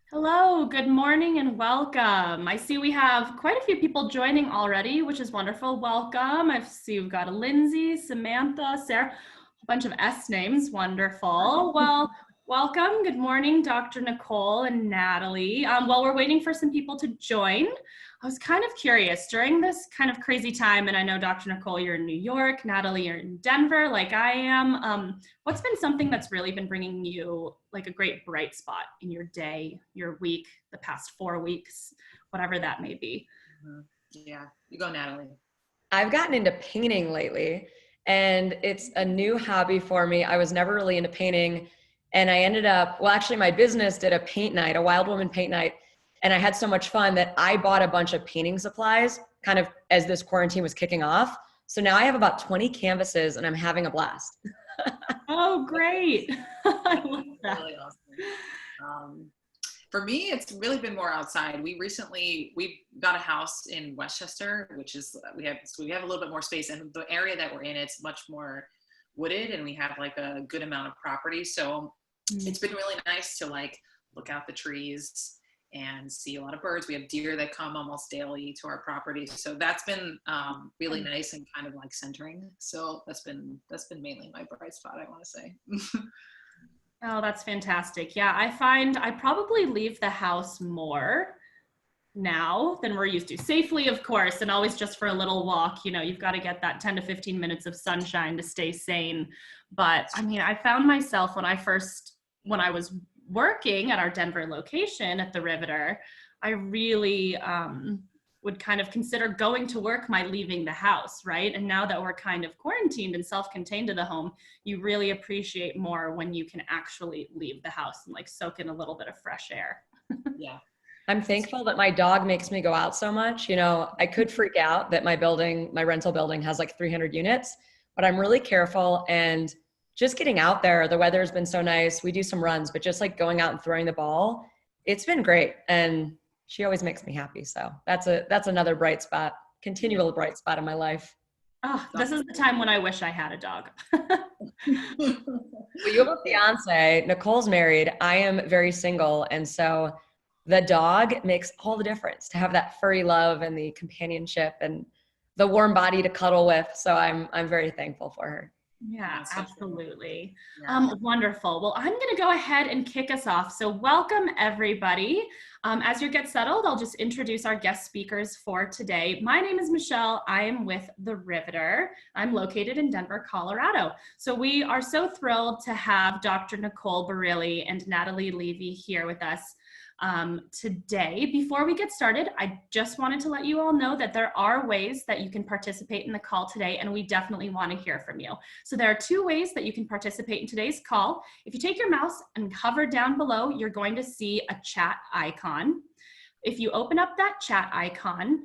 Hello, good morning and welcome. I see we have quite a few people joining already, which is wonderful. Welcome. I see we've got a Lindsay, Samantha, Sarah, a bunch of S names. Wonderful. Well, welcome. Good morning, Dr. Nicole and Natalie. While we're waiting for some people to join, I was kind of curious during this kind of crazy time, and I know Dr. Nicole, you're in New York, Natalie, you're in Denver, like I am. What's been something that's really been bringing you like a great bright spot in your day, your week, the past 4 weeks, whatever that may be? Yeah, you go, Natalie. I've gotten into painting lately, and it's a new hobby for me. I was never really into painting, and I ended up, well, actually my business did a paint night, a wild woman paint night, and I had so much fun that I bought a bunch of painting supplies kind of as this quarantine was kicking off. So now I have about 20 canvases and I'm having a blast. Oh, great. I love that. Really awesome. For me, it's really been more outside. We got a house in Westchester, which is we have a little bit more space, and the area that we're in, it's much more wooded, and we have like a good amount of property. So it's been really nice to like look out the trees and see a lot of birds. We have deer that come almost daily to our property, so that's been really nice and kind of like centering. So that's been mainly my bright spot, I want to say. Oh, that's fantastic. Yeah, I find I probably leave the house more now than we're used to. Safely, of course, and always just for a little walk. You know, you've got to get that 10 to 15 minutes of sunshine to stay sane. But I mean, I found myself when I was working at our Denver location at the Riveter, I really would kind of consider going to work my leaving the house, right? And now that we're kind of quarantined and self-contained to the home, you really appreciate more when you can actually leave the house and like soak in a little bit of fresh air. Yeah. I'm thankful that my dog makes me go out so much. You know, I could freak out that my rental building has like 300 units, but I'm really careful and just getting out there. The weather's been so nice. We do some runs, but just like going out and throwing the ball, it's been great. And she always makes me happy. So that's another bright spot, continual bright spot in my life. Oh, this is the time when I wish I had a dog. Well, you have a fiance. Nicole's married. I am very single. And so the dog makes all the difference to have that furry love and the companionship and the warm body to cuddle with. So I'm very thankful for her. Yeah, So absolutely. yeah. Wonderful. Well, I'm going to go ahead and kick us off. So welcome everybody. As you get settled, I'll just introduce our guest speakers for today. My name is Michelle. I am with the Riveter. I'm located in Denver, Colorado. So we are so thrilled to have Dr. Nicole Barile and Natalie Levy here with us today. Before we get started, I just wanted to let you all know that there are ways that you can participate in the call today, and we definitely want to hear from you. So there are two ways that you can participate in today's call. If you take your mouse and hover down below, you're going to see a chat icon. If you open up that chat icon,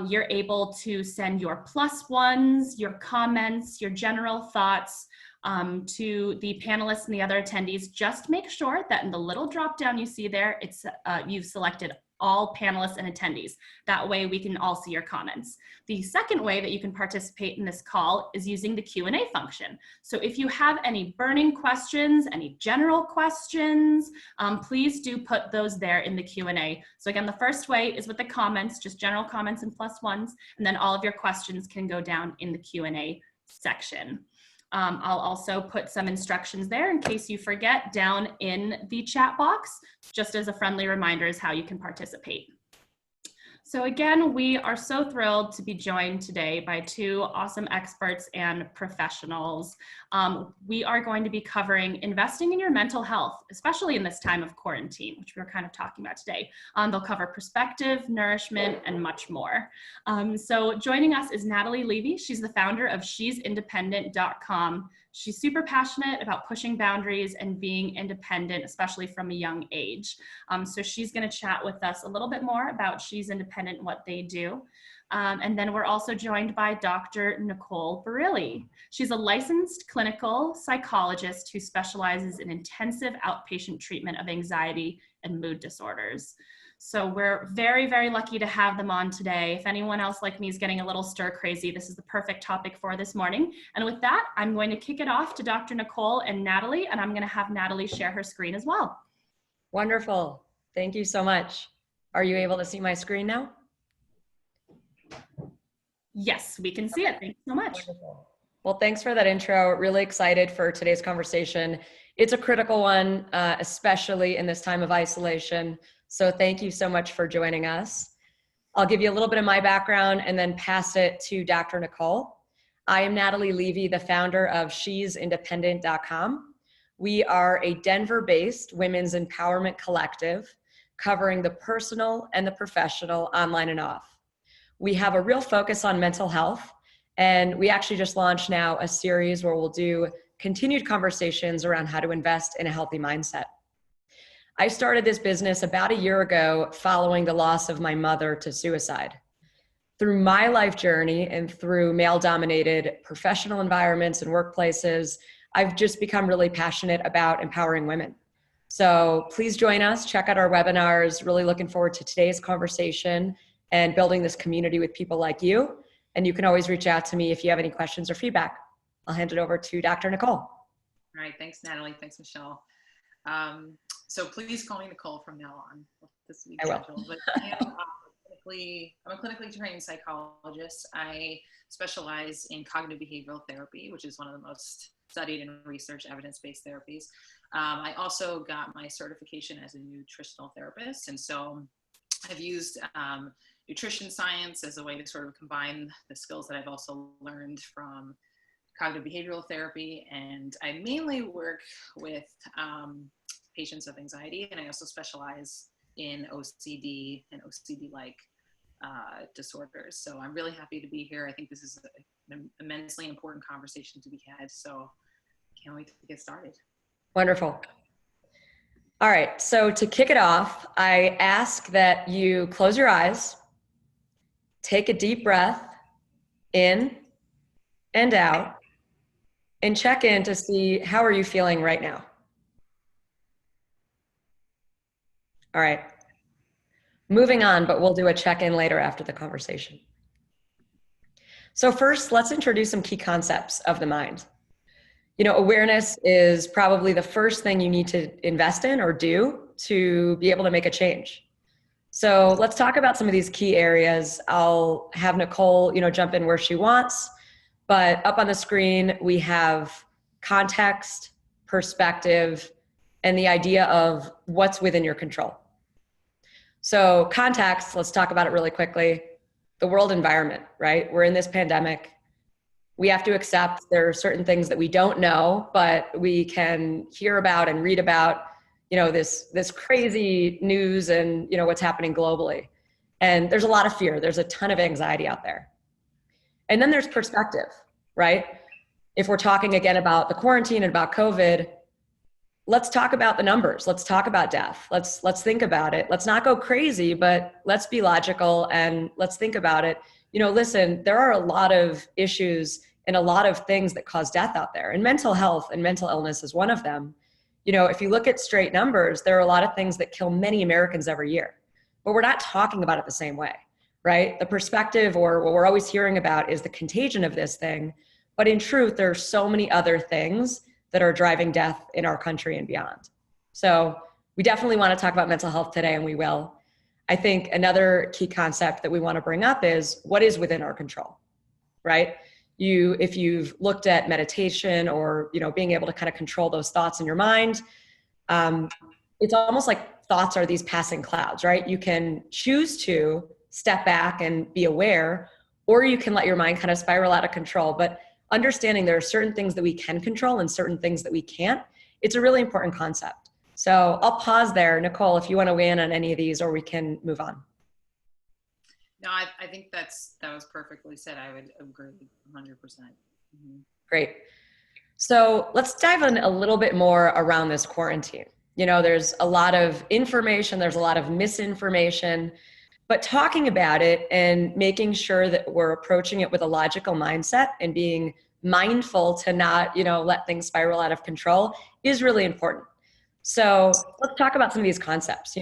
you're able to send your +1s, your comments, your general thoughts, to the panelists and the other attendees. Just make sure that in the little drop down you see there, it's you've selected all panelists and attendees. That way we can all see your comments. The second way that you can participate in this call is using the Q&A function. So if you have any burning questions, any general questions, please do put those there in the Q&A. So again, the first way is with the comments, just general comments and +1s, and then all of your questions can go down in the Q&A section. I'll also put some instructions there in case you forget down in the chat box, just as a friendly reminder is how you can participate. So again, we are so thrilled to be joined today by two awesome experts and professionals. We are going to be covering investing in your mental health, especially in this time of quarantine, which we're kind of talking about today. They'll cover perspective, nourishment, and much more. So joining us is Natalie Levy. She's the founder of she'sindependent.com. She's super passionate about pushing boundaries and being independent, especially from a young age. So she's going to chat with us a little bit more about She's Independent and what they do. And then we're also joined by Dr. Nicole Barile. She's a licensed clinical psychologist who specializes in intensive outpatient treatment of anxiety and mood disorders. So we're very, very lucky to have them on today. If anyone else like me is getting a little stir crazy, this is the perfect topic for this morning. And with that, I'm going to kick it off to Dr. Nicole and Natalie, and I'm going to have Natalie share her screen as well. Wonderful. Thank you so much. Are you able to see my screen now? Yes, we can see it. Thank you so much. Wonderful. Well, thanks for that intro. Really excited for today's conversation. It's a critical one, especially in this time of isolation. So thank you so much for joining us. I'll give you a little bit of my background and then pass it to Dr. Nicole. I am Natalie Levy, the founder of she'sindependent.com. We are a Denver-based women's empowerment collective covering the personal and the professional, online and off. We have a real focus on mental health, and we actually just launched now a series where we'll do continued conversations around how to invest in a healthy mindset. I started this business about a year ago following the loss of my mother to suicide. Through my life journey and through male-dominated professional environments and workplaces, I've just become really passionate about empowering women. So please join us, check out our webinars. Really looking forward to today's conversation and building this community with people like you. And you can always reach out to me if you have any questions or feedback. I'll hand it over to Dr. Nicole. All right, thanks, Natalie. Thanks, Michelle. So please call me Nicole from now on. This week's schedule. But I'm a clinically trained psychologist. I specialize in cognitive behavioral therapy, which is one of the most studied and research evidence-based therapies. I also got my certification as a nutritional therapist. And so I've used nutrition science as a way to sort of combine the skills that I've also learned from cognitive behavioral therapy. And I mainly work with patients with anxiety, and I also specialize in OCD and OCD-like disorders. So I'm really happy to be here. I think this is an immensely important conversation to be had. So can't wait to get started. Wonderful. All right, so to kick it off, I ask that you close your eyes, take a deep breath in and out, and check in to see how are you feeling right now. All right, moving on, but we'll do a check-in later after the conversation. So first, let's introduce some key concepts of the mind. You know, awareness is probably the first thing you need to invest in or do to be able to make a change. So let's talk about some of these key areas. I'll have Nicole, jump in where she wants, but up on the screen, we have context, perspective, and the idea of what's within your control. So context, let's talk about it really quickly. The world environment, right? We're in this pandemic. We have to accept there are certain things that we don't know, but we can hear about and read about, this crazy news and, what's happening globally. And there's a lot of fear. There's a ton of anxiety out there. And then there's perspective, right? If we're talking again about the quarantine and about COVID, let's talk about the numbers. Let's talk about death. Let's think about it. Let's not go crazy, but let's be logical and let's think about it. Listen, there are a lot of issues and a lot of things that cause death out there, and mental health and mental illness is one of them. If you look at straight numbers, there are a lot of things that kill many Americans every year, but we're not talking about it the same way, right? The perspective, or what we're always hearing about, is the contagion of this thing. But in truth, there are so many other things that are driving death in our country and beyond. So we definitely want to talk about mental health today, and we will. I think another key concept that we want to bring up is what is within our control, right? If you've looked at meditation or, being able to kind of control those thoughts in your mind, it's almost like thoughts are these passing clouds, right? You can choose to step back and be aware, or you can let your mind kind of spiral out of control. But understanding there are certain things that we can control and certain things that we can't, it's a really important concept. So I'll pause there. Nicole, if you want to weigh in on any of these, or we can move on. No, I think that was perfectly said. I would agree 100%. Mm-hmm. Great. So let's dive in a little bit more around this quarantine. There's a lot of information, there's a lot of misinformation, but talking about it and making sure that we're approaching it with a logical mindset and being mindful to not, let things spiral out of control is really important. So let's talk about some of these concepts.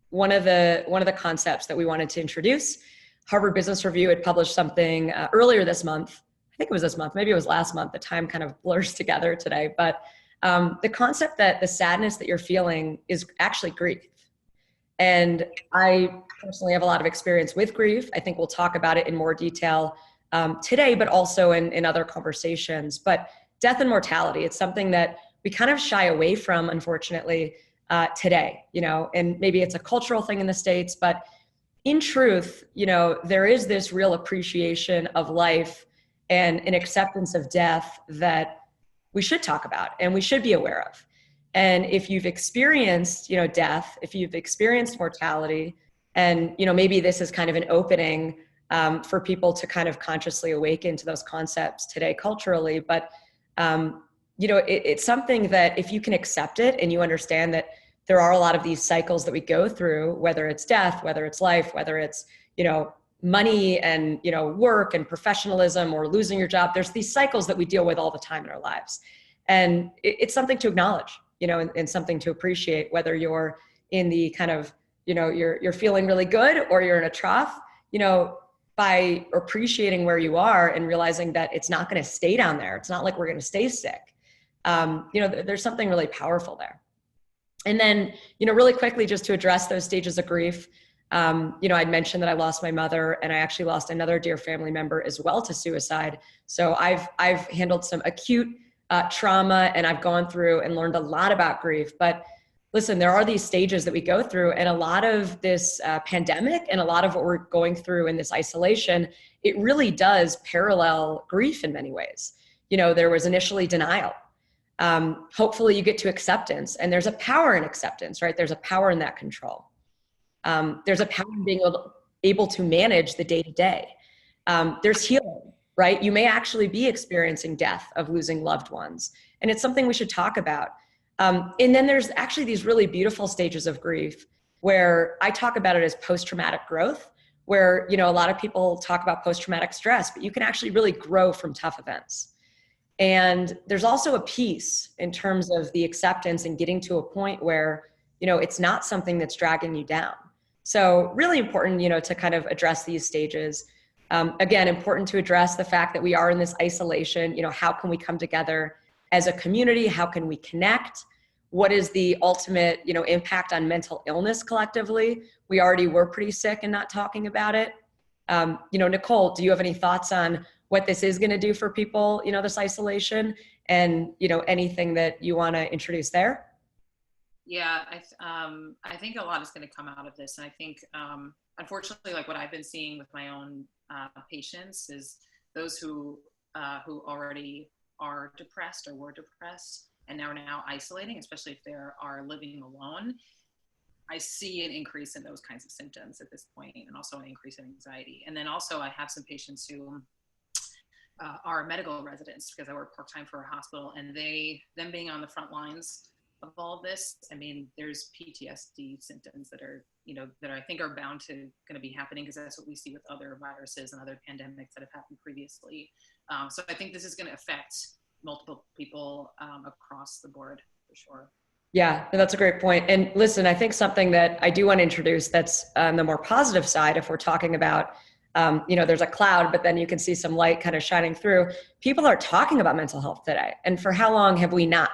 One of the concepts that we wanted to introduce, Harvard Business Review had published something earlier this month. I think it was this month, maybe it was last month. The time kind of blurs together today. But the concept that the sadness that you're feeling is actually grief, And I personally have a lot of experience with grief. I think we'll talk about it in more detail today, but also in other conversations. But death and mortality, it's something that we kind of shy away from, unfortunately, today, and maybe it's a cultural thing in the States, but in truth, there is this real appreciation of life and an acceptance of death that we should talk about and we should be aware of. And if you've experienced, death, if you've experienced mortality, and, maybe this is kind of an opening for people to kind of consciously awaken to those concepts today culturally, but, it's something that if you can accept it and you understand that there are a lot of these cycles that we go through, whether it's death, whether it's life, whether it's, money and, work and professionalism or losing your job. There's these cycles that we deal with all the time in our lives. And it's something to acknowledge, and something to appreciate, whether you're in the kind of, you're feeling really good or you're in a trough, by appreciating where you are and realizing that it's not going to stay down there. It's not like we're going to stay sick. There's something really powerful there. And then, really quickly, just to address those stages of grief, I'd mentioned that I lost my mother, and I actually lost another dear family member as well to suicide. So I've handled some acute trauma, and I've gone through and learned a lot about grief. But listen, there are these stages that we go through, and a lot of this pandemic and a lot of what we're going through in this isolation, it really does parallel grief in many ways. There was initially denial. Hopefully you get to acceptance, and there's a power in acceptance, right? There's a power in that control. There's a power in being able to manage the day-to-day. There's healing, right? You may actually be experiencing death of losing loved ones, and it's something we should talk about. And then there's actually these really beautiful stages of grief where I talk about it as post-traumatic growth, where, a lot of people talk about post-traumatic stress, but you can actually really grow from tough events. And there's also a piece in terms of the acceptance and getting to a point where, it's not something that's dragging you down. So really important, to kind of address these stages. Again, important to address the fact that we are in this isolation. How can we come together as a community? How can we connect? What is the ultimate, impact on mental illness collectively? We already were pretty sick and not talking about it. Nicole, do you have any thoughts on what this is going to do for people, this isolation, and, anything that you want to introduce there? Yeah, I think a lot is going to come out of this. And I think, unfortunately, like what I've been seeing with my own patients is those who already are depressed or were depressed and are now isolating, especially if they are living alone. I see an increase in those kinds of symptoms at this point, and also an increase in anxiety. And then also I have some patients who are medical residents, because I work part-time for a hospital, and them being on the front lines of all of this, I mean, there's PTSD symptoms that are, that I think are bound to going to be happening, because that's what we see with other viruses and other pandemics that have happened previously. So I think this is going to affect multiple people across the board for sure. Yeah, that's a great point. And listen, I think something that I do want to introduce that's on the more positive side, if we're talking about, there's a cloud, but then you can see some light kind of shining through. People are talking about mental health today. And for how long have we not?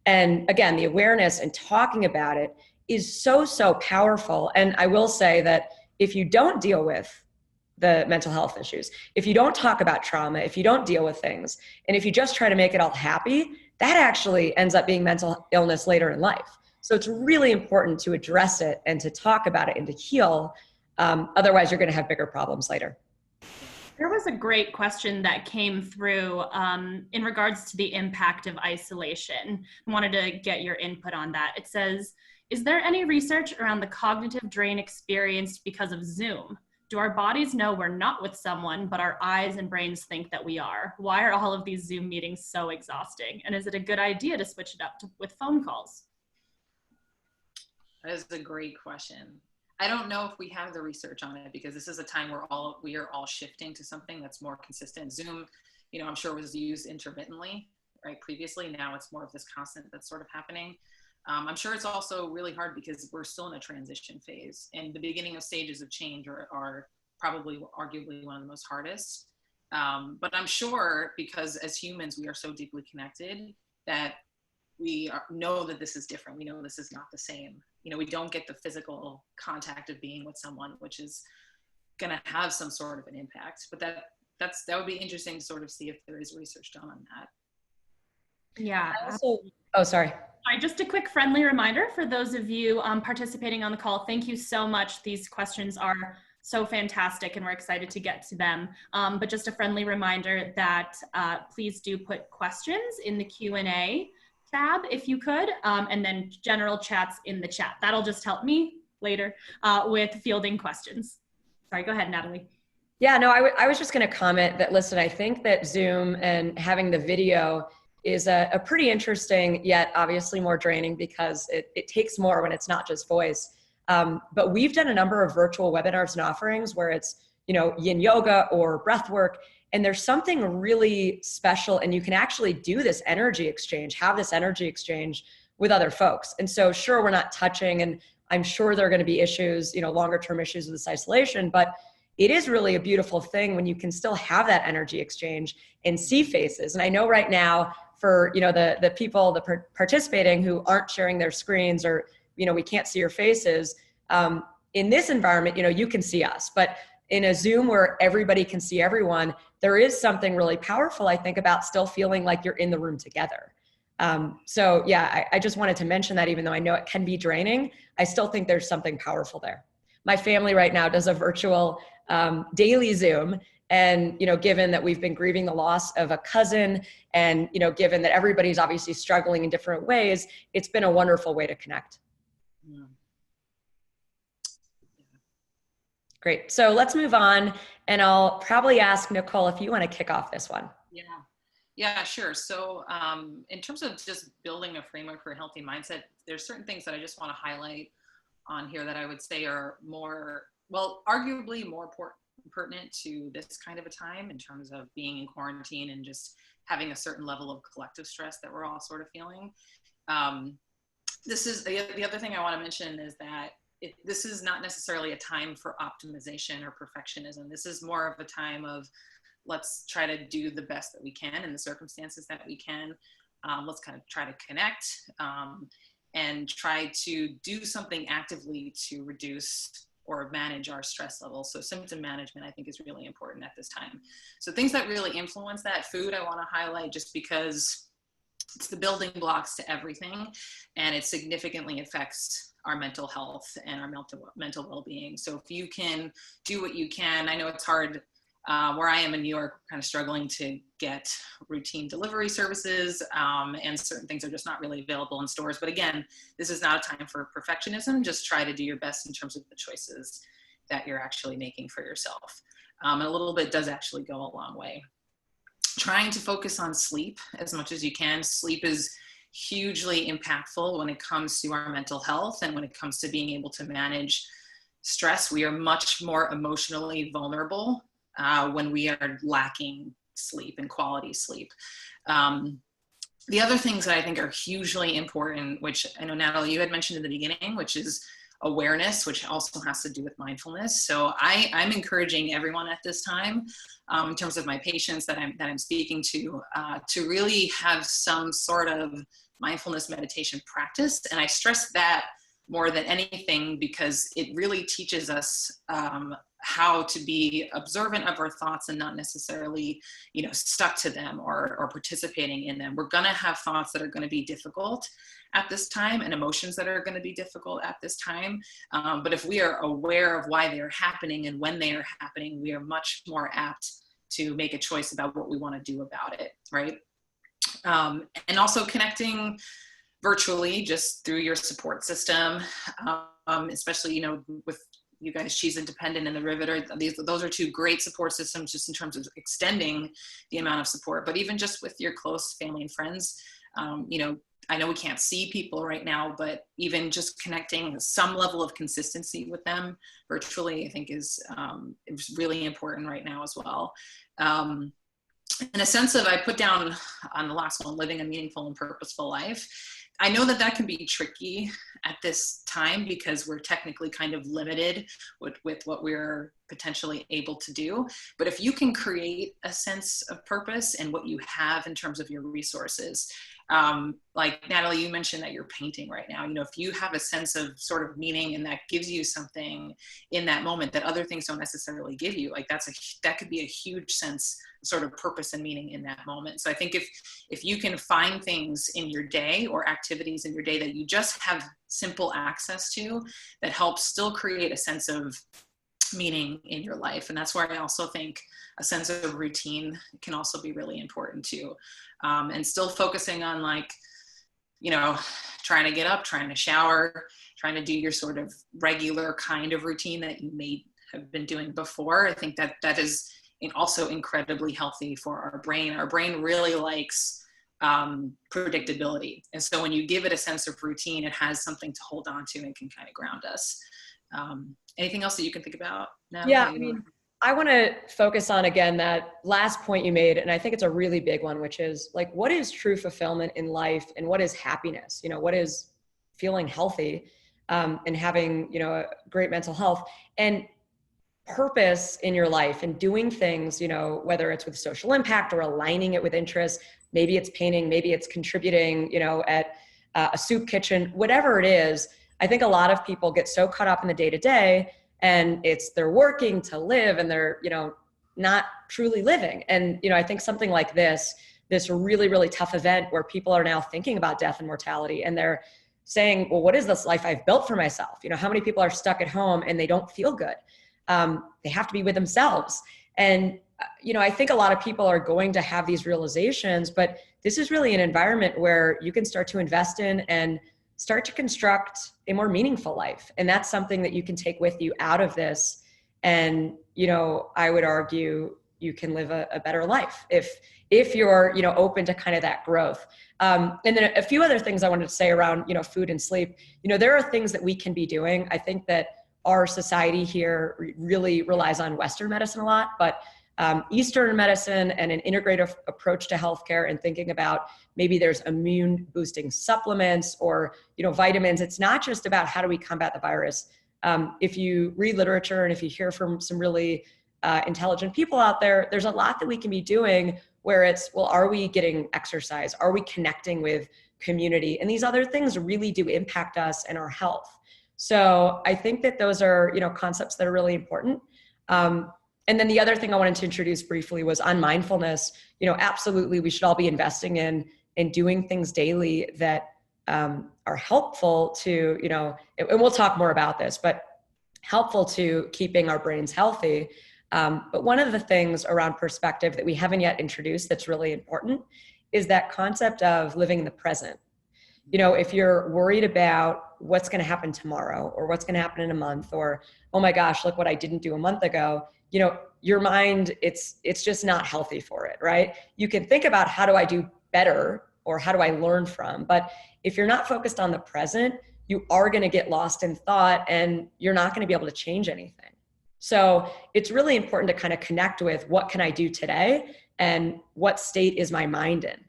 And again, the awareness and talking about it is so, so powerful. And I will say that if you don't deal with the mental health issues, if you don't talk about trauma, if you don't deal with things, and if you just try to make it all happy, that actually ends up being mental illness later in life. So it's really important to address it and to talk about it and to heal. Otherwise, you're going to have bigger problems later. There was a great question that came through in regards to the impact of isolation. I wanted to get your input on that. It says, is there any research around the cognitive drain experienced because of Zoom? Do our bodies know we're not with someone, but our eyes and brains think that we are? Why are all of these Zoom meetings so exhausting? And is it a good idea to switch it up with phone calls? That is a great question. I don't know if we have the research on it, because this is a time where we are all shifting to something that's more consistent. Zoom, I'm sure was used intermittently, right? Previously, now it's more of this constant that's sort of happening. I'm sure it's also really hard because we're still in a transition phase, and the beginning of stages of change are probably arguably one of the most hardest. But I'm sure, because as humans, we are so deeply connected, that we know that this is different. We know this is not the same. we don't get the physical contact of being with someone, which is going to have some sort of an impact. But that would be interesting to sort of see if there is research done on that. Yeah. Oh, sorry. Just a quick friendly reminder for those of you participating on the call. Thank you so much. These questions are so fantastic and we're excited to get to them. But just a friendly reminder that please do put questions in the Q&A tab if you could, and then general chats in the chat. That'll just help me later with fielding questions. Sorry, go ahead, Natalie. Yeah, no, I was just going to comment that, listen, I think that Zoom and having the video is a pretty interesting, yet obviously more draining because it takes more when it's not just voice. But we've done a number of virtual webinars and offerings where it's, yin yoga or breath work. And there's something really special, and you can actually do this energy exchange, have this energy exchange with other folks. And so sure, we're not touching, and I'm sure there are going to be issues, longer term issues with this isolation, but it is really a beautiful thing when you can still have that energy exchange and see faces. And I know right now for, the people participating who aren't sharing their screens, or, we can't see your faces, in this environment, you can see us, but in a Zoom where everybody can see everyone, there is something really powerful, I think, about still feeling like you're in the room together. So yeah, I just wanted to mention that, even though I know it can be draining, I still think there's something powerful there. My family right now does a virtual daily Zoom. And, given that we've been grieving the loss of a cousin, and, given that everybody's obviously struggling in different ways, it's been a wonderful way to connect. Yeah. Great. So let's move on. And I'll probably ask Nicole if you want to kick off this one. Yeah, sure. So in terms of just building a framework for a healthy mindset, there's certain things that I just want to highlight on here that I would say are arguably more pertinent to this kind of a time, in terms of being in quarantine and just having a certain level of collective stress that we're all sort of feeling. This is the other thing I want to mention, is that this is not necessarily a time for optimization or perfectionism. This is more of a time of, let's try to do the best that we can in the circumstances that we can. Let's kind of try to connect and try to do something actively to reduce or manage our stress levels. So symptom management, I think, is really important at this time. So things that really influence that: food, I want to highlight, just because it's the building blocks to everything, and it significantly affects our mental health and our mental well-being. So if you can do what you can, I know it's hard. Where I am in New York, we're kind of struggling to get routine delivery services, and certain things are just not really available in stores. But again, this is not a time for perfectionism. Just try to do your best in terms of the choices that you're actually making for yourself. And a little bit does actually go a long way. Trying to focus on sleep as much as you can. Sleep is hugely impactful when it comes to our mental health, and when it comes to being able to manage stress. We are much more emotionally vulnerable when we are lacking sleep and quality sleep. The other things that I think are hugely important, which I know, Natalie, you had mentioned in the beginning, which is awareness, which also has to do with mindfulness. So I'm encouraging everyone at this time, in terms of my patients that I'm speaking to really have some sort of mindfulness meditation practice. And I stress that more than anything, because it really teaches us how to be observant of our thoughts and not necessarily, stuck to them or participating in them. We're going to have thoughts that are going to be difficult at this time, and emotions that are going to be difficult at this time. But if we are aware of why they are happening and when they are happening, we are much more apt to make a choice about what we want to do about it, right? And also connecting virtually, just through your support system, especially, with you guys, She's Independent and the Riveter. Those are two great support systems, just in terms of extending the amount of support. But even just with your close family and friends, I know we can't see people right now, but even just connecting some level of consistency with them virtually, I think is really important right now as well. In a sense of, I put down on the last one, living a meaningful and purposeful life. I know that can be tricky at this time, because we're technically kind of limited with what we're potentially able to do. But if you can create a sense of purpose and what you have in terms of your resources, Like Natalie, you mentioned that you're painting right now. You know, if you have a sense of sort of meaning and that gives you something in that moment that other things don't necessarily give you, like that could be a huge sense, sort of purpose and meaning in that moment. So I think if you can find things in your day or activities in your day that you just have simple access to, that helps still create a sense of meaning in your life. And that's where I also think a sense of routine can also be really important too. And still focusing on, like, you know, trying to get up, trying to shower, trying to do your sort of regular kind of routine that you may have been doing before. I think that is also incredibly healthy for our brain. Our brain really likes predictability. And so when you give it a sense of routine, it has something to hold on to and can kind of ground us. Anything else that you can think about now? Yeah, I mean, I want to focus on, again, that last point you made, and I think it's a really big one, which is like, what is true fulfillment in life and what is happiness? You know, what is feeling healthy and having, you know, a great mental health and purpose in your life and doing things, you know, whether it's with social impact or aligning it with interests. Maybe it's painting, maybe it's contributing, you know, at a soup kitchen, whatever it is. I think a lot of people get so caught up in the day-to-day, and they're working to live and they're, you know, not truly living. And, you know, I think something like this really, really tough event where people are now thinking about death and mortality, and they're saying, well, what is this life I've built for myself? You know, how many people are stuck at home and they don't feel good? They have to be with themselves. And, you know, I think a lot of people are going to have these realizations, but this is really an environment where you can start to invest in and start to construct a more meaningful life. And that's something that you can take with you out of this. And, you know, I would argue you can live a better life if you're, you know, open to kind of that growth. And then a few other things I wanted to say around, you know, food and sleep. You know, there are things that we can be doing. I think that our society here really relies on Western medicine a lot, but Eastern medicine and an integrative approach to healthcare, and thinking about maybe there's immune boosting supplements or, you know, vitamins. It's not just about how do we combat the virus. If you read literature and if you hear from some really intelligent people out there, there's a lot that we can be doing where it's, well, are we getting exercise? Are we connecting with community? And these other things really do impact us and our health. So I think that those are, you know, concepts that are really important. And then the other thing I wanted to introduce briefly was on mindfulness. You know, absolutely, we should all be investing in doing things daily that are helpful to, you know, and we'll talk more about this, but helpful to keeping our brains healthy. But one of the things around perspective that we haven't yet introduced that's really important is that concept of living in the present. You know, if you're worried about what's going to happen tomorrow or what's going to happen in a month, or, oh my gosh, look what I didn't do a month ago, you know, your mind, it's just not healthy for it, right? You can think about how do I do better or how do I learn from, but if you're not focused on the present, you are going to get lost in thought and you're not going to be able to change anything. So it's really important to kind of connect with what can I do today and what state is my mind in.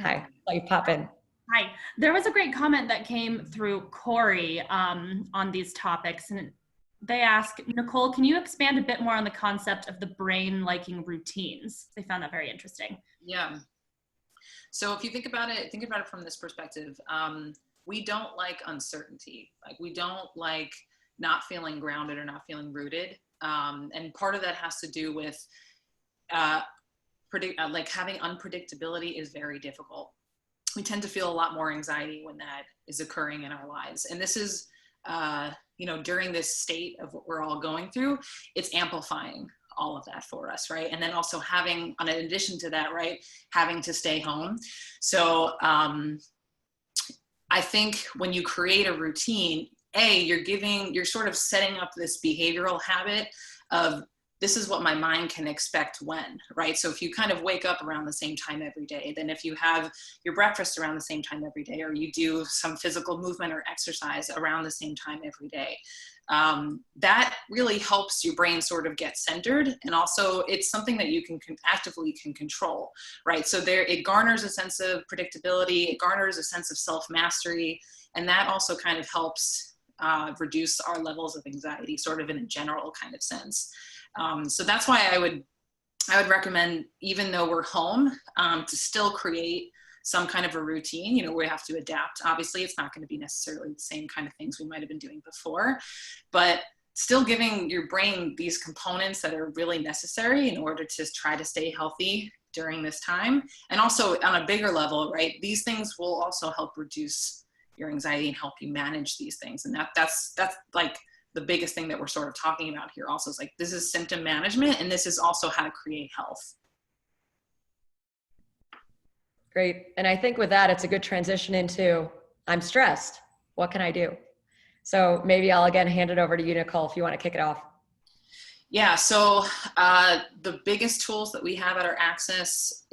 Hi, let you pop in. Hi. There was a great comment that came through Corey on these topics, and they ask, Nicole, can you expand a bit more on the concept of the brain liking routines? They found that very interesting. Yeah. So if you think about it from this perspective, we don't like uncertainty. Like, we don't like not feeling grounded or not feeling rooted. And part of that has to do with like having unpredictability is very difficult. We tend to feel a lot more anxiety when that is occurring in our lives. And this is, you know, during this state of what we're all going through, it's amplifying all of that for us, right? And then also having, in addition to that, right, having to stay home. So I think when you create a routine, you're sort of setting up this behavioral habit of, this is what my mind can expect when, right? So if you kind of wake up around the same time every day, then if you have your breakfast around the same time every day, or you do some physical movement or exercise around the same time every day, that really helps your brain sort of get centered. And also it's something that you can actively control, right? So it garners a sense of predictability, it garners a sense of self-mastery, and that also kind of helps reduce our levels of anxiety, sort of in a general kind of sense. So that's why I would recommend, even though we're home, to still create some kind of a routine. You know, we have to adapt. Obviously, it's not going to be necessarily the same kind of things we might have been doing before, but still giving your brain these components that are really necessary in order to try to stay healthy during this time. And also on a bigger level, right, these things will also help reduce your anxiety and help you manage these things. And that's like the biggest thing that we're sort of talking about here also, is like, this is symptom management, and this is also how to create health. Great. And I think with that, it's a good transition into, I'm stressed. What can I do? So maybe I'll again hand it over to you, Nicole, if you want to kick it off. Yeah, so the biggest tools that we have at our access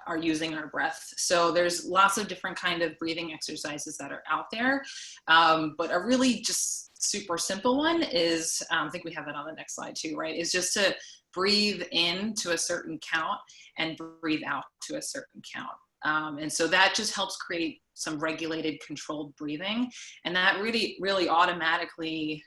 are using our breath. So there's lots of different kind of breathing exercises that are out there, but a really just super simple one is, I think we have that on the next slide too, right? Is just to breathe in to a certain count and breathe out to a certain count. And so that just helps create some regulated, controlled breathing. And that really, really automatically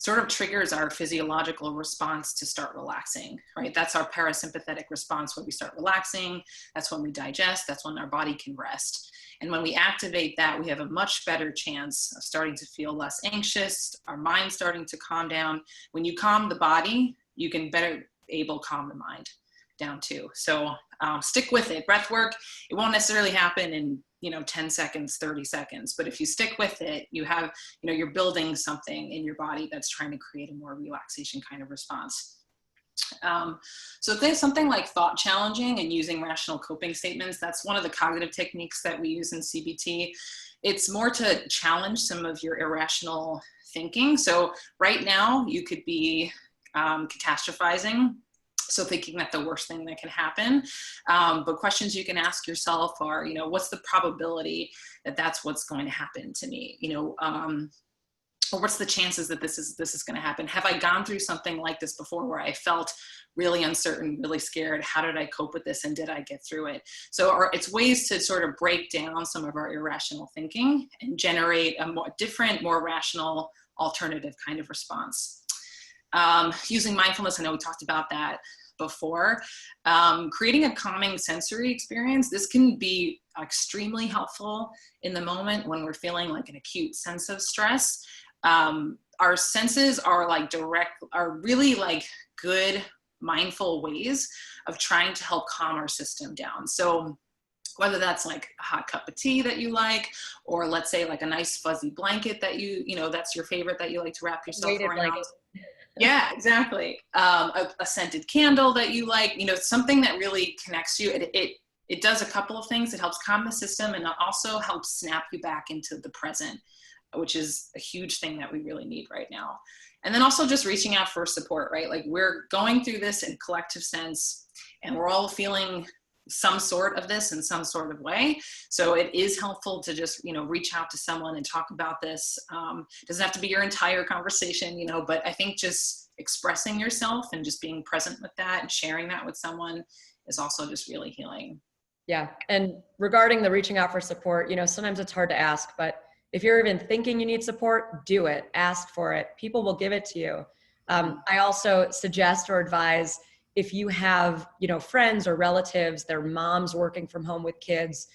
sort of triggers our physiological response to start relaxing, right? That's our parasympathetic response when we start relaxing. That's when we digest. That's when our body can rest. And when we activate that, we have a much better chance of starting to feel less anxious, our mind starting to calm down. When you calm the body, you can better calm the mind down too. So stick with it. Breath work, it won't necessarily happen in 10 seconds, 30 seconds. But if you stick with it, you have, you're building something in your body that's trying to create a more relaxation kind of response. So if there's something like thought challenging and using rational coping statements, that's one of the cognitive techniques that we use in CBT. It's more to challenge some of your irrational thinking. So right now you could be catastrophizing. So thinking that the worst thing that can happen, but questions you can ask yourself are, what's the probability that that's what's going to happen to me? Or what's the chances that this is going to happen? Have I gone through something like this before where I felt really uncertain, really scared? How did I cope with this, and did I get through it? So it's ways to sort of break down some of our irrational thinking and generate a more different, more rational, alternative kind of response. Using mindfulness, I know we talked about that before. Creating a calming sensory experience, this can be extremely helpful in the moment when we're feeling like an acute sense of stress. Our senses are really like good, mindful ways of trying to help calm our system down. So whether that's like a hot cup of tea that you like, or let's say like a nice fuzzy blanket that that's your favorite that you like to wrap yourself Weighted around. blanket. Yeah, exactly. A scented candle that you like, something that really connects you. It does a couple of things. It helps calm the system, and it also helps snap you back into the present, which is a huge thing that we really need right now. And then also just reaching out for support, right? Like, we're going through this in collective sense, and we're all feeling some sort of this in some sort of way. So it is helpful to just, reach out to someone and talk about this. It doesn't have to be your entire conversation, but I think just expressing yourself and just being present with that and sharing that with someone is also just really healing. Yeah. And regarding the reaching out for support, sometimes it's hard to ask, but if you're even thinking you need support, do it, ask for it. People will give it to you. I also suggest or advise, if you have, friends or relatives, their moms working from home with kids,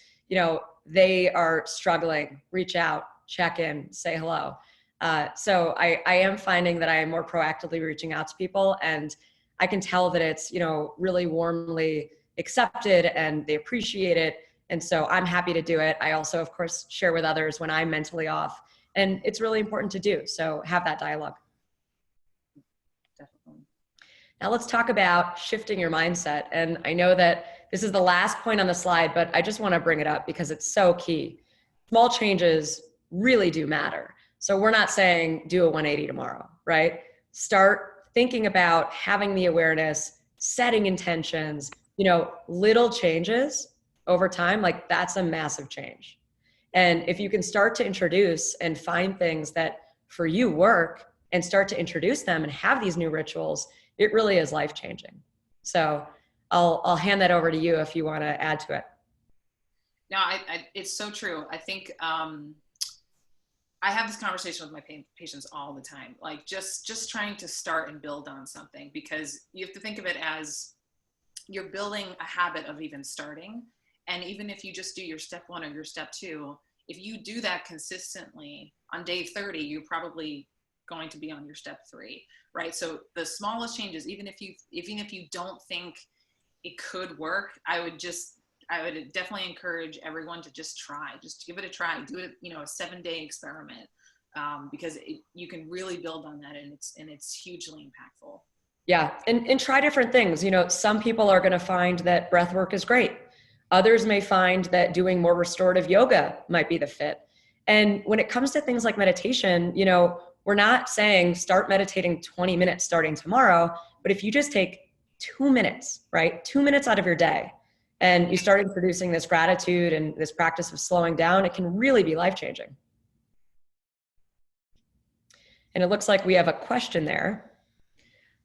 they are struggling, reach out, check in, say hello. So I am finding that I am more proactively reaching out to people, and I can tell that it's, really warmly accepted and they appreciate it. And so I'm happy to do it. I also, of course, share with others when I'm mentally off, and it's really important to do. So have that dialogue. Definitely. Now let's talk about shifting your mindset. And I know that this is the last point on the slide, but I just want to bring it up because it's so key. Small changes really do matter. So we're not saying do a 180 tomorrow, right? Start thinking about having the awareness, setting intentions, little changes over time, like that's a massive change. And if you can start to introduce and find things that for you work and start to introduce them and have these new rituals, it really is life-changing. So I'll hand that over to you if you want to add to it. No, it's so true. I think I have this conversation with my patients all the time, like just trying to start and build on something, because you have to think of it as you're building a habit of even starting. And even if you just do your step 1 or your step 2, if you do that consistently, on day 30, you're probably going to be on your step 3, right? So the smallest changes, even if you don't think it could work, I would definitely encourage everyone to just give it a try, do it, a 7-day experiment, because you can really build on that, and it's hugely impactful. Yeah. And try different things. Some people are going to find that breath work is great. Others may find that doing more restorative yoga might be the fit. And when it comes to things like meditation, we're not saying start meditating 20 minutes starting tomorrow, but if you just take 2 minutes, right? 2 minutes out of your day, and you start introducing this gratitude and this practice of slowing down, it can really be life-changing. And it looks like we have a question there.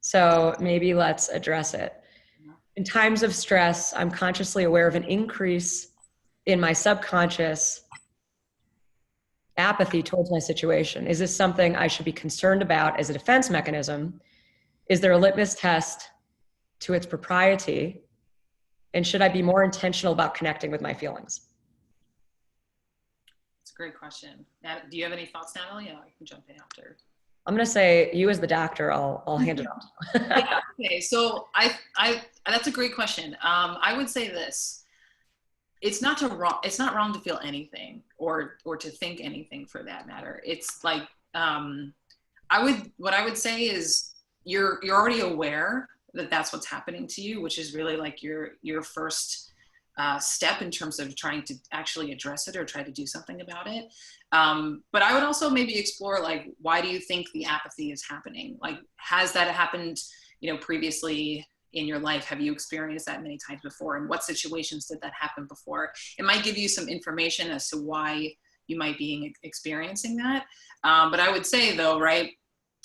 So maybe let's address it. In times of stress, I'm consciously aware of an increase in my subconscious apathy towards my situation. Is this something I should be concerned about as a defense mechanism? Is there a litmus test to its propriety? And should I be more intentional about connecting with my feelings? It's a great question. Now, do you have any thoughts, Natalie? Yeah, I can jump in after. I'm going to say, you as the doctor, I'll hand it off. Yeah, okay, so I that's a great question. I would say this: it's not wrong to feel anything or to think anything, for that matter. It's like what I would say is you're already aware that that's what's happening to you, which is really like your first step in terms of trying to actually address it or try to do something about it. But I would also maybe explore, like, why do you think the apathy is happening? Like, has that happened, previously in your life? Have you experienced that many times before? And what situations did that happen before? It might give you some information as to why you might be experiencing that. But I would say, though, right,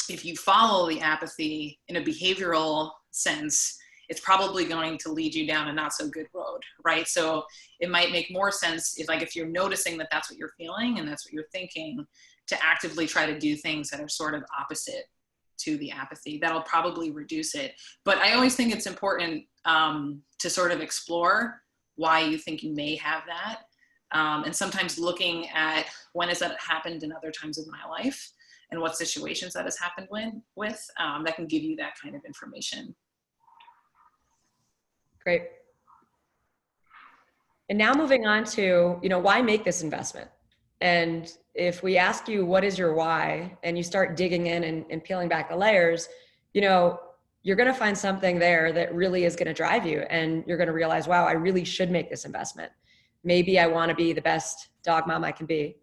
if you follow the apathy in a behavioral sense, it's probably going to lead you down a not so good road, right? So it might make more sense if you're noticing that that's what you're feeling and that's what you're thinking, to actively try to do things that are sort of opposite to the apathy. That'll probably reduce it. But I always think it's important to sort of explore why you think you may have that. And sometimes looking at when has that happened in other times of my life and what situations that has happened with that can give you that kind of information. Great. And now moving on to, why make this investment? And if we ask you, what is your why? And you start digging in and peeling back the layers, you're going to find something there that really is going to drive you. And you're going to realize, wow, I really should make this investment. Maybe I want to be the best dog mom I can be.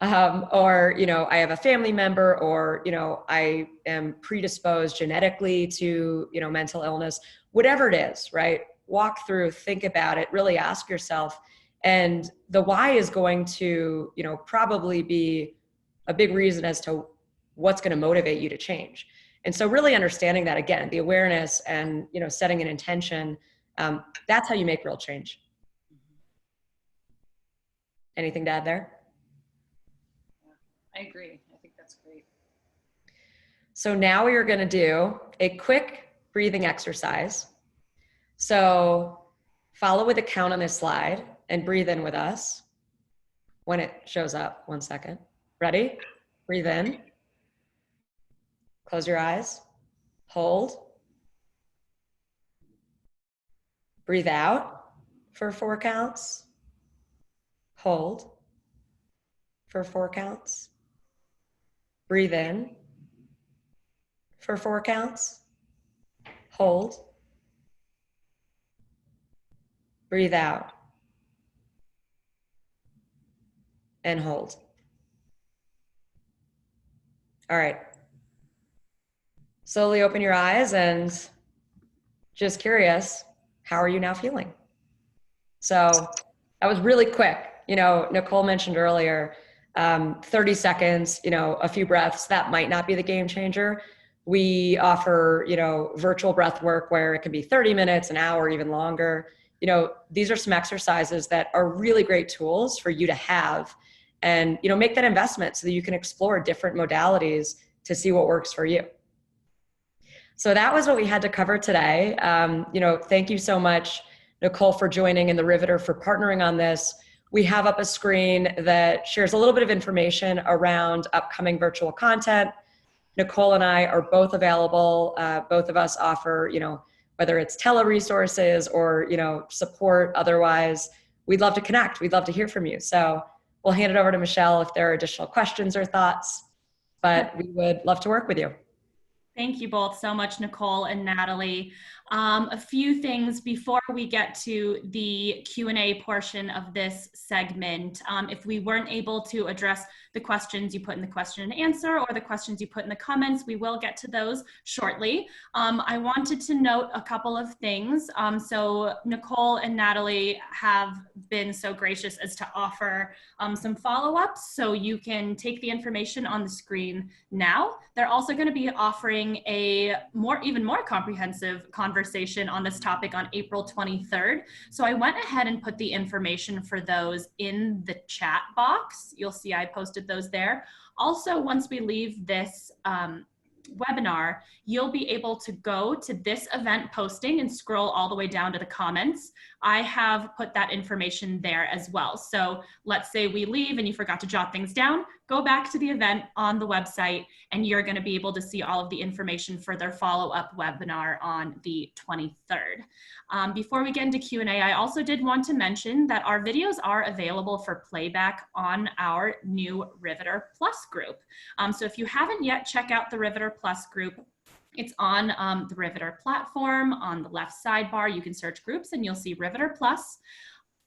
Or, I have a family member, or, I am predisposed genetically to, mental illness, whatever it is, right? Walk through, think about it, really ask yourself. And the why is going to, probably be a big reason as to what's going to motivate you to change. And so really understanding that, again, the awareness and, setting an intention, that's how you make real change. Anything to add there? I agree. I think that's great. So now we are going to do a quick breathing exercise. So follow with the count on this slide and breathe in with us when it shows up. 1 second. Ready? Breathe in. Close your eyes. Hold. Breathe out for 4 counts. Hold for 4 counts. Breathe in for 4 counts. Hold. Breathe out. And hold. All right. Slowly open your eyes and just curious, how are you now feeling? So that was really quick. Nicole mentioned earlier, 30 seconds, a few breaths, that might not be the game changer. We offer, virtual breath work where it can be 30 minutes, an hour, even longer. These are some exercises that are really great tools for you to have and, make that investment so that you can explore different modalities to see what works for you. So that was what we had to cover today. Thank you so much, Nicole, for joining, and the Riveter for partnering on this. We have up a screen that shares a little bit of information around upcoming virtual content. Nicole and I are both available. Both of us offer, whether it's tele-resources or, support otherwise. We'd love to connect. We'd love to hear from you. So we'll hand it over to Michelle if there are additional questions or thoughts, but we would love to work with you. Thank you both so much, Nicole and Natalie. A few things before we get to the Q&A portion of this segment. If we weren't able to address the questions you put in the question and answer or the questions you put in the comments, we will get to those shortly. I wanted to note a couple of things. So Nicole and Natalie have been so gracious as to offer some follow-ups, so you can take the information on the screen now. They're also going to be offering a even more comprehensive conversation on this topic on April 23rd. So I went ahead and put the information for those in the chat box. You'll see I posted those there. Also, once we leave this webinar, you'll be able to go to this event posting and scroll all the way down to the comments. I have put that information there as well. So let's say we leave and you forgot to jot things down, go back to the event on the website and you're going to be able to see all of the information for their follow-up webinar on the 23rd. Before we get into Q&A, I also did want to mention that our videos are available for playback on our new Riveter Plus group. So if you haven't yet, check out the Riveter Plus group. It's on the Riveter platform. On the left sidebar, you can search groups and you'll see Riveter Plus.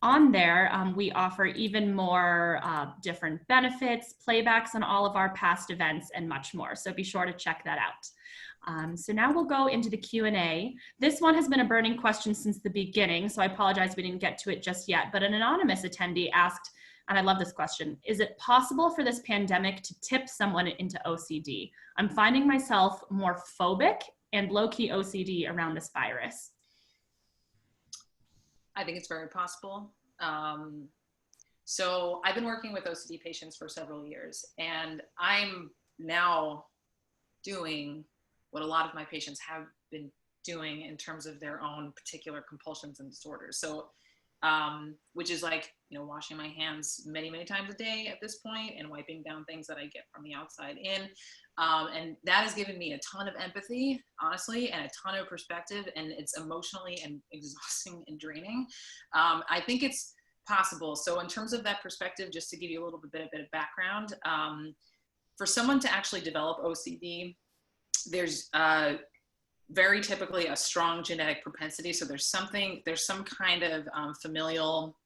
On there, we offer even more different benefits, playbacks on all of our past events, and much more. So be sure to check that out. So now we'll go into the Q&A. This one has been a burning question since the beginning, so I apologize we didn't get to it just yet. But an anonymous attendee asked, and I love this question, is it possible for this pandemic to tip someone into OCD? I'm finding myself more phobic and low-key OCD around this virus. I think it's very possible. So I've been working with OCD patients for several years, and I'm now doing what a lot of my patients have been doing in terms of their own particular compulsions and disorders. So, which is like, washing my hands many, many times a day at this point and wiping down things that I get from the outside in. And that has given me a ton of empathy, honestly, and a ton of perspective, and it's emotionally and exhausting and draining. I think it's possible. So in terms of that perspective, just to give you a little bit of background, for someone to actually develop OCD, there's very typically a strong genetic propensity. So there's some kind of familial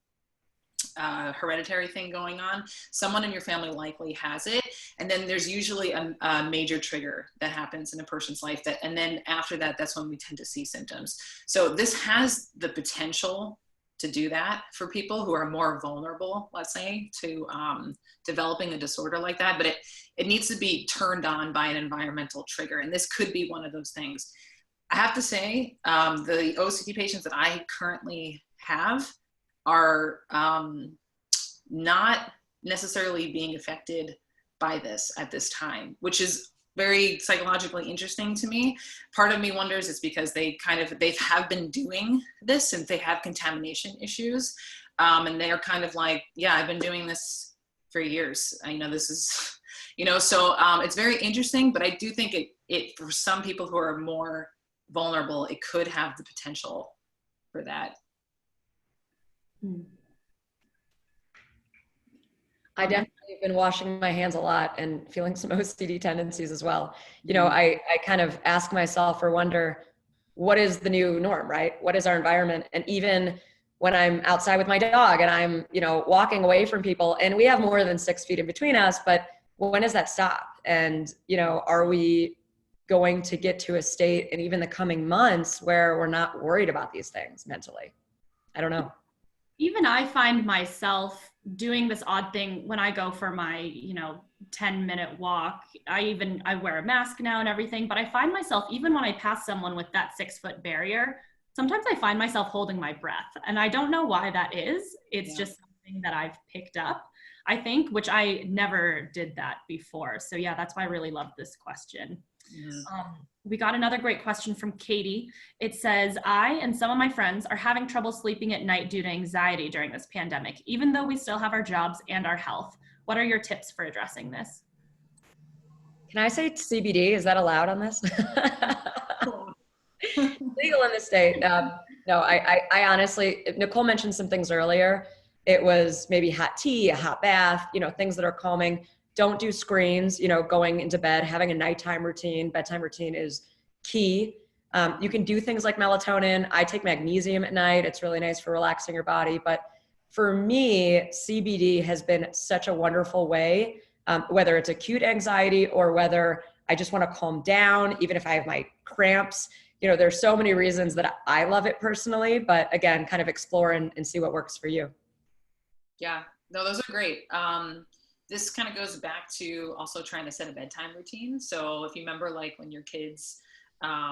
hereditary thing going on. Someone in your family likely has it. And then there's usually a major trigger that happens in a person's life and then after that, that's when we tend to see symptoms. So this has the potential to do that for people who are more vulnerable, let's say, to developing a disorder like that. But it needs to be turned on by an environmental trigger. And this could be one of those things. I have to say, the OCD patients that I currently have are not necessarily being affected by this at this time, which is very psychologically interesting to me. Part of me wonders it's because they have been doing this and they have contamination issues. And they're kind of like, yeah, I've been doing this for years. I know this is, so it's very interesting, but I do think it for some people who are more vulnerable, it could have the potential for that. I definitely have been washing my hands a lot and feeling some OCD tendencies as well. I kind of ask myself or wonder, what is the new norm, right? What is our environment? And even when I'm outside with my dog and I'm, walking away from people and we have more than 6 feet in between us, but when does that stop? And, are we going to get to a state in even the coming months where we're not worried about these things mentally? I don't know. Even I find myself doing this odd thing when I go for my, 10-minute walk. I wear a mask now and everything, but I find myself, even when I pass someone with that 6-foot barrier, sometimes I find myself holding my breath. And I don't know why that is. It's just something that I've picked up, I think, which I never did that before. So yeah, that's why I really love this question. We got another great question from Katie. It says, I and some of my friends are having trouble sleeping at night due to anxiety during this pandemic, even though we still have our jobs and our health. What are your tips for addressing this? Can I say CBD? Is that allowed on this? Legal in the state. No, I honestly, Nicole mentioned some things earlier. It was maybe hot tea, a hot bath, things that are calming. Don't do screens, going into bed, having a bedtime routine is key. You can do things like melatonin. I take magnesium at night. It's really nice for relaxing your body. But for me, CBD has been such a wonderful way, whether it's acute anxiety or whether I just want to calm down, even if I have my cramps. There's so many reasons that I love it personally, but again, kind of explore and see what works for you. Yeah, no, those are great. This kind of goes back to also trying to set a bedtime routine. So if you remember, like when your kids,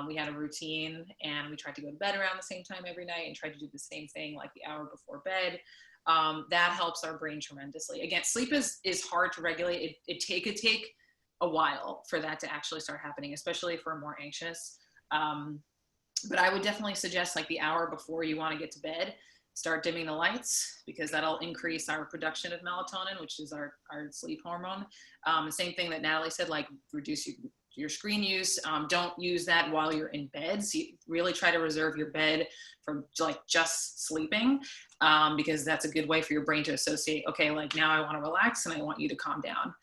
we had a routine and we tried to go to bed around the same time every night and tried to do the same thing like the hour before bed. That helps our brain tremendously. Again, sleep is hard to regulate. It could take a while for that to actually start happening, especially if we're more anxious. But I would definitely suggest like the hour before you want to get to bed, start dimming the lights, because that'll increase our production of melatonin, which is our sleep hormone. Same thing that Natalie said, like reduce your screen use. Don't use that while you're in bed. So you really try to reserve your bed from like just sleeping, because that's a good way for your brain to associate, okay, like now I want to relax and I want you to calm down.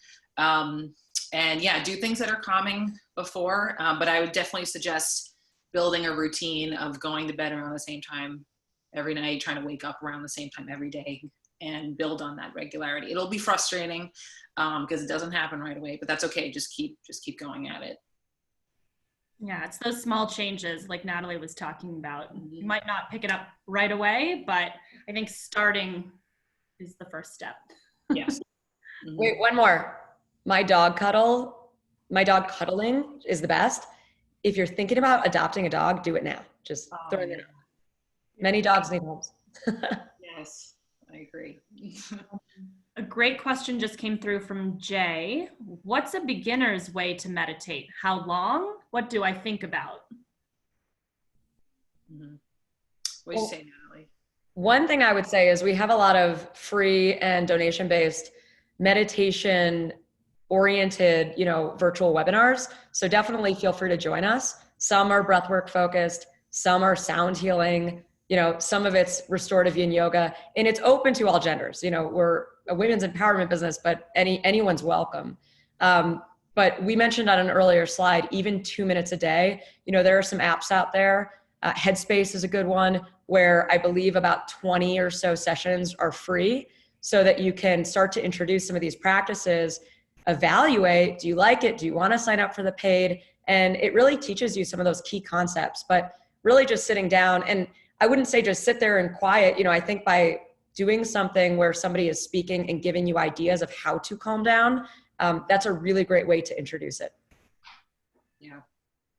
And yeah, do things that are calming before, but I would definitely suggest building a routine of going to bed around the same time every night, trying to wake up around the same time every day and build on that regularity. It'll be frustrating because it doesn't happen right away, but that's okay. Just keep going at it. Yeah, it's those small changes like Natalie was talking about. You might not pick it up right away, but I think starting is the first step. Yes. Wait, one more. My dog cuddling is the best. If you're thinking about adopting a dog, do it now. Just throwing it out. Many dogs need homes. Yes, I agree. A great question just came through from Jay. What's a beginner's way to meditate? How long? What do I think about? What do you say, Natalie? One thing I would say is we have a lot of free and donation-based meditation oriented, virtual webinars. So definitely feel free to join us. Some are breathwork focused, some are sound healing, some of it's restorative yin yoga, and it's open to all genders. We're a women's empowerment business, but anyone's welcome. But we mentioned on an earlier slide, even 2 minutes a day, there are some apps out there. Headspace is a good one where I believe about 20 or so sessions are free so that you can start to introduce some of these practices, evaluate, do you like it? Do you want to sign up for the paid? And it really teaches you some of those key concepts, but really just sitting down. And I wouldn't say just sit there and quiet. I think by doing something where somebody is speaking and giving you ideas of how to calm down, that's a really great way to introduce it. Yeah,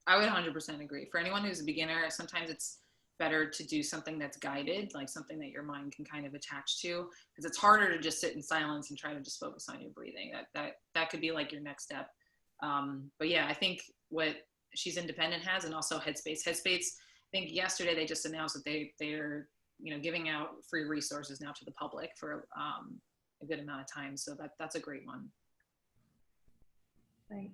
I would 100% agree. For anyone who's a beginner, sometimes it's better to do something that's guided, like something that your mind can kind of attach to, because it's harder to just sit in silence and try to just focus on your breathing. That could be like your next step. But yeah, I think what She's Independent has, and also Headspace. I think yesterday they just announced that they're giving out free resources now to the public for a good amount of time. So that's a great one. Right.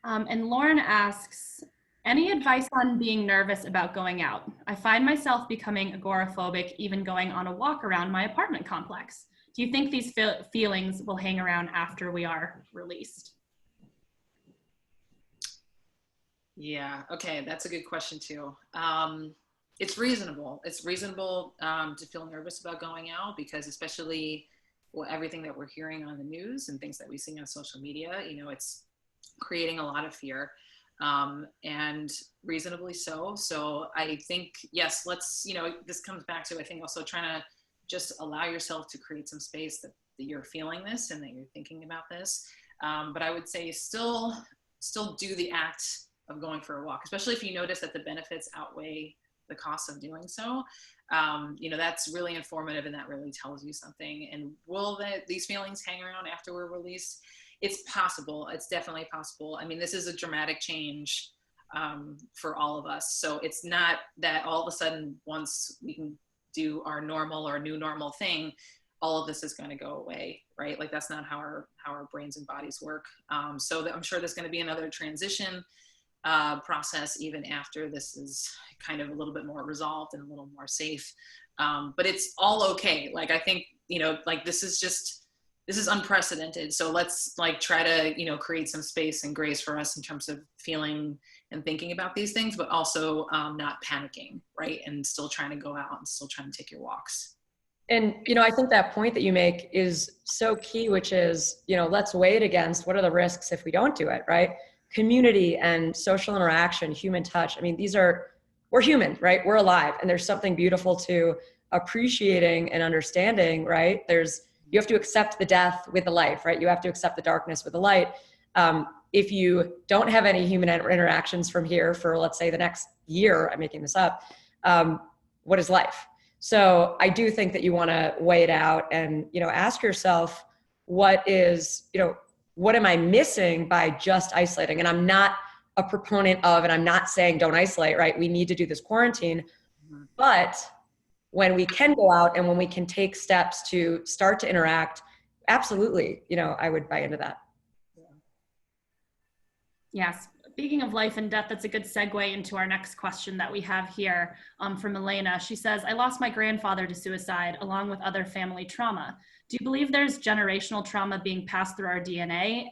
And Lauren asks, any advice on being nervous about going out? I find myself becoming agoraphobic, even going on a walk around my apartment complex. Do you think these feelings will hang around after we are released? Yeah, okay, that's a good question too. It's reasonable. It's reasonable to feel nervous about going out, because especially everything that we're hearing on the news and things that we see on social media, it's creating a lot of fear. And reasonably so. So I think, yes, this comes back to, I think, also trying to just allow yourself to create some space that you're feeling this and that you're thinking about this. But I would say still do the act of going for a walk, especially if you notice that the benefits outweigh the cost of doing so. That's really informative, and that really tells you something. And will these feelings hang around after we're released? it's possible. It's definitely possible. I mean, this is a dramatic change for all of us. So it's not that all of a sudden, once we can do our normal or new normal thing, all of this is going to go away, right? Like that's not how our brains and bodies work. So I'm sure there's going to be another transition process even after this is kind of a little bit more resolved and a little more safe. But it's all okay. Like, I think, like this is unprecedented. So let's like try to, create some space and grace for us in terms of feeling and thinking about these things, but also not panicking, right? And still trying to go out and still trying to take your walks. And, I think that point that you make is so key, which is, let's weigh it against what are the risks if we don't do it, right? Community and social interaction, human touch. I mean, we're human, right? We're alive. And there's something beautiful to appreciating and understanding, right? You have to accept the death with the life, right? You have to accept the darkness with the light. If you don't have any human interactions from here for, let's say, the next year, I'm making this up, what is life? So I do think that you want to weigh it out and, ask yourself, what am I missing by just isolating? And I'm not a proponent of, and I'm not saying don't isolate, right? We need to do this quarantine, but when we can go out and when we can take steps to start to interact, absolutely, I would buy into that. Yes. Speaking of life and death, that's a good segue into our next question that we have here from Elena. She says, I lost my grandfather to suicide along with other family trauma. Do you believe there's generational trauma being passed through our DNA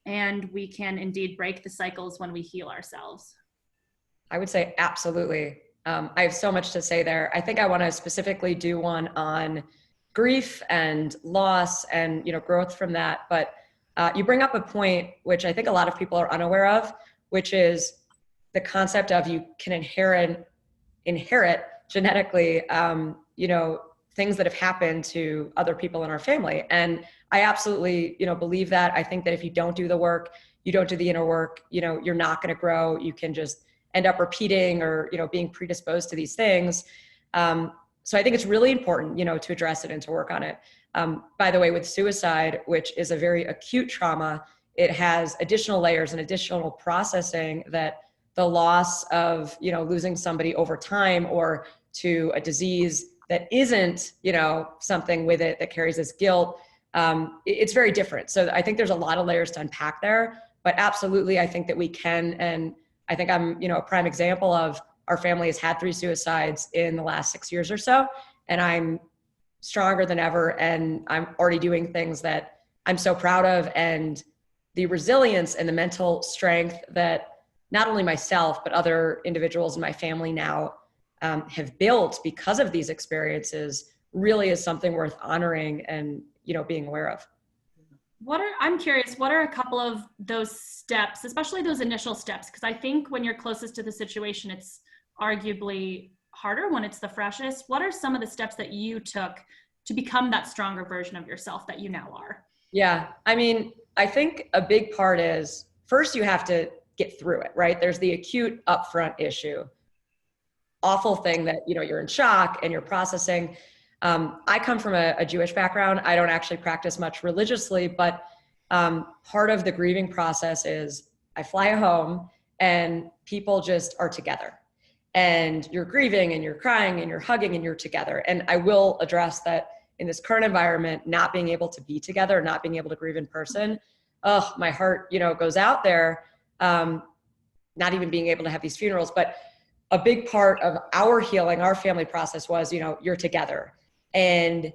and we can indeed break the cycles when we heal ourselves? I would say absolutely. I have so much to say there. I think I want to specifically do one on grief and loss and, growth from that. But you bring up a point which I think a lot of people are unaware of, which is the concept of you can inherit genetically, things that have happened to other people in our family. And I absolutely, believe that. I think that if you don't do the work, you don't do the inner work, you're not going to grow. You can just end up repeating or, being predisposed to these things. So I think it's really important, to address it and to work on it. By the way, with suicide, which is a very acute trauma, it has additional layers and additional processing that the loss of, losing somebody over time or to a disease that isn't, something with it that carries this guilt, it's very different. So I think there's a lot of layers to unpack there, but absolutely, I think that we can. And I think I'm, a prime example of our family has had 3 suicides in the last 6 years or so, and I'm stronger than ever. And I'm already doing things that I'm so proud of, and the resilience and the mental strength that not only myself, but other individuals in my family now have built because of these experiences really is something worth honoring and, being aware of. I'm curious, what are a couple of those steps, especially those initial steps? Because I think when you're closest to the situation, it's arguably harder when it's the freshest. What are some of the steps that you took to become that stronger version of yourself that you now are? Yeah. I mean, I think a big part is first you have to get through it, right? There's the acute upfront issue, awful thing that, you're in shock and you're processing. I come from a Jewish background. I don't actually practice much religiously, but part of the grieving process is I fly home and people just are together and you're grieving and you're crying and you're hugging and you're together. And I will address that in this current environment, not being able to be together, not being able to grieve in person. Oh, my heart, goes out there. Not even being able to have these funerals, but a big part of our healing, our family process was, you're together. And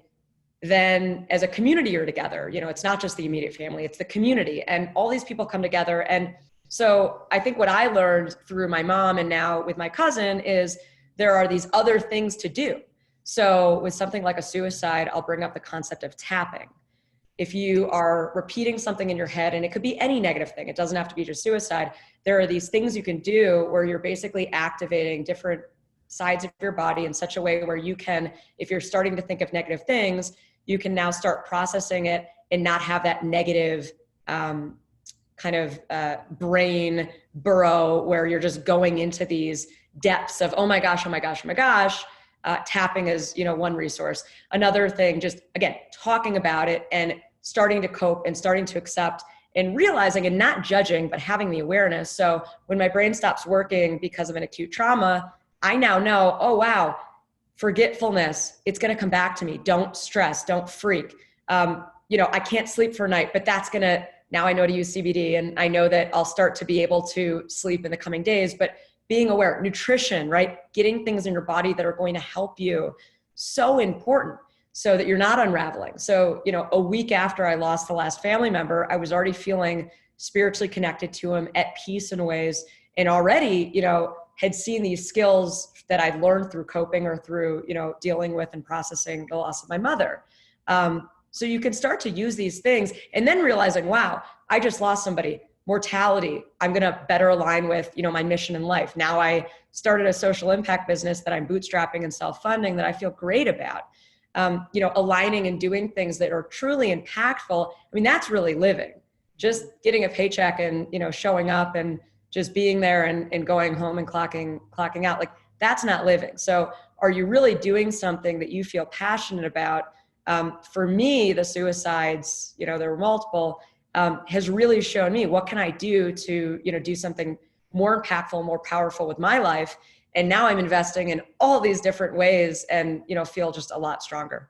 then as a community, you're together. It's not just the immediate family, it's the community. And all these people come together. And so I think what I learned through my mom and now with my cousin is there are these other things to do. So with something like a suicide, I'll bring up the concept of tapping. If you are repeating something in your head, and it could be any negative thing, it doesn't have to be just suicide, there are these things you can do where you're basically activating different sides of your body in such a way where you can, if you're starting to think of negative things, you can now start processing it and not have that negative brain burrow where you're just going into these depths of, oh my gosh, oh my gosh, oh my gosh. Tapping is, one resource. Another thing, just again, talking about it and starting to cope and starting to accept and realizing and not judging, but having the awareness. So when my brain stops working because of an acute trauma, I now know, oh, wow, forgetfulness, it's going to come back to me. Don't stress, don't freak. I can't sleep for a night, but that's going to, now I know to use CBD, and I know that I'll start to be able to sleep in the coming days. But being aware, nutrition, right? Getting things in your body that are going to help you, so important, so that you're not unraveling. So, a week after I lost the last family member, I was already feeling spiritually connected to him, at peace in ways, and already, had seen these skills that I'd learned through coping or through, dealing with and processing the loss of my mother. So you can start to use these things and then realizing, wow, I just lost somebody. Mortality, I'm going to better align with, my mission in life. Now I started a social impact business that I'm bootstrapping and self-funding that I feel great about. Aligning and doing things that are truly impactful. I mean, that's really living. Just getting a paycheck and, showing up and just being there and going home and clocking out, like that's not living. So are you really doing something that you feel passionate about? For me, the suicides, there were multiple, has really shown me what can I do to, do something more impactful, more powerful with my life. And now I'm investing in all these different ways and, feel just a lot stronger.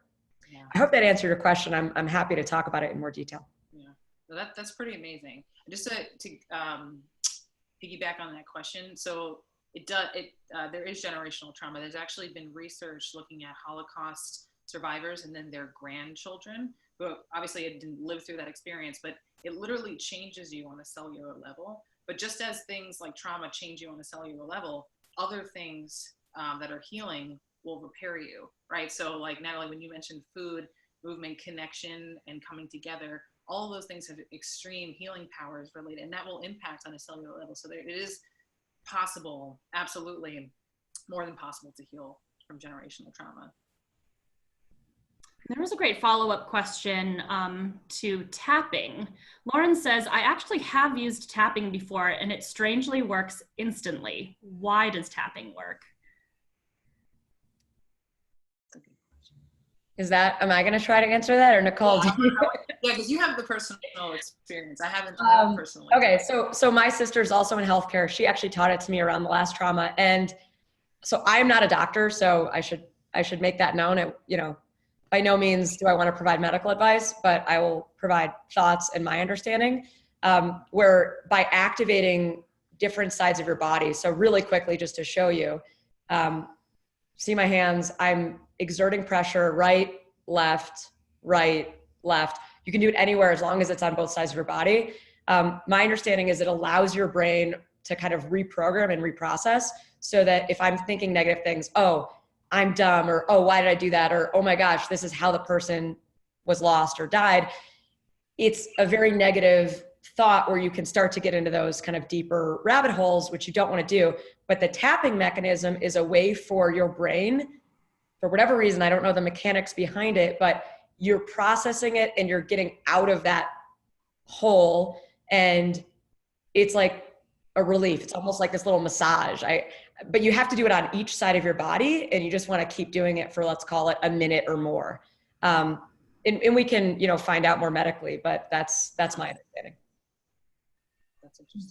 Yeah. I hope that answered your question. I'm happy to talk about it in more detail. Yeah, well, that's pretty amazing. Just to piggyback on that question. So there is generational trauma. There's actually been research looking at Holocaust survivors and then their grandchildren, who obviously didn't live through that experience, but it literally changes you on a cellular level. But just as things like trauma change you on a cellular level, other things that are healing will repair you, right? So like Natalie, when you mentioned food, movement, connection, and coming together, all of those things have extreme healing powers related, and that will impact on a cellular level. So it is possible, absolutely, more than possible to heal from generational trauma. There was a great follow-up question to tapping. Lauren says, I actually have used tapping before and it strangely works instantly. Why does tapping work? Am I going to try to answer that, or Nicole? Yeah, because you have the personal experience. I haven't personally. Okay, so my sister's also in healthcare. She actually taught it to me around the last trauma. And so I'm not a doctor, so I should make that known. By no means do I want to provide medical advice, but I will provide thoughts and my understanding, where by activating different sides of your body. So really quickly, just to show you, see my hands, I'm exerting pressure, right, left. You can do it anywhere as long as it's on both sides of your body. My understanding is it allows your brain to kind of reprogram and reprocess, so that if I'm thinking negative things, oh, I'm dumb, or, oh, why did I do that? Or, oh my gosh, this is how the person was lost or died. It's a very negative thought where you can start to get into those kind of deeper rabbit holes, which you don't want to do. But the tapping mechanism is a way for your brain, for whatever reason, I don't know the mechanics behind it, but you're processing it and you're getting out of that hole. And it's like a relief. It's almost like this little massage. But you have to do it on each side of your body, and you just want to keep doing it for, let's call it, a minute or more. And we can, find out more medically, but that's my understanding.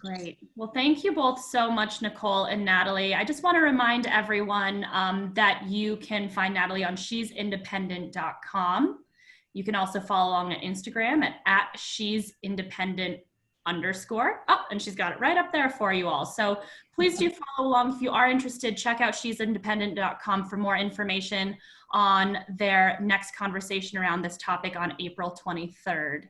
Great. Well, thank you both so much, Nicole and Natalie. I just want to remind everyone that you can find Natalie on she'sindependent.com. You can also follow along on Instagram at she'sindependent_. Oh, and she's got it right up there for you all. So please do follow along. If you are interested, check out she'sindependent.com for more information on their next conversation around this topic on April 23rd.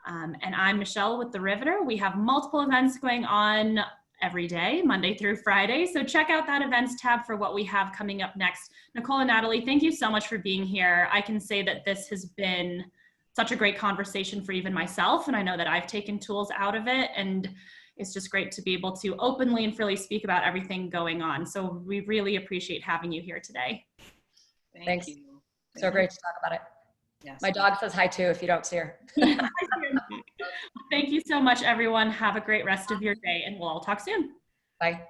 And I'm Michelle with the Riveter. We have multiple events going on every day, Monday through Friday. So check out that events tab for what we have coming up next. Nicole and Natalie, thank you so much for being here. I can say that this has been such a great conversation for even myself. And I know that I've taken tools out of it, and it's just great to be able to openly and freely speak about everything going on. So we really appreciate having you here today. Thanks. So great to talk about it. Yes. My dog says hi too, if you don't see her. Thank you so much, everyone. Have a great rest of your day, and we'll all talk soon. Bye.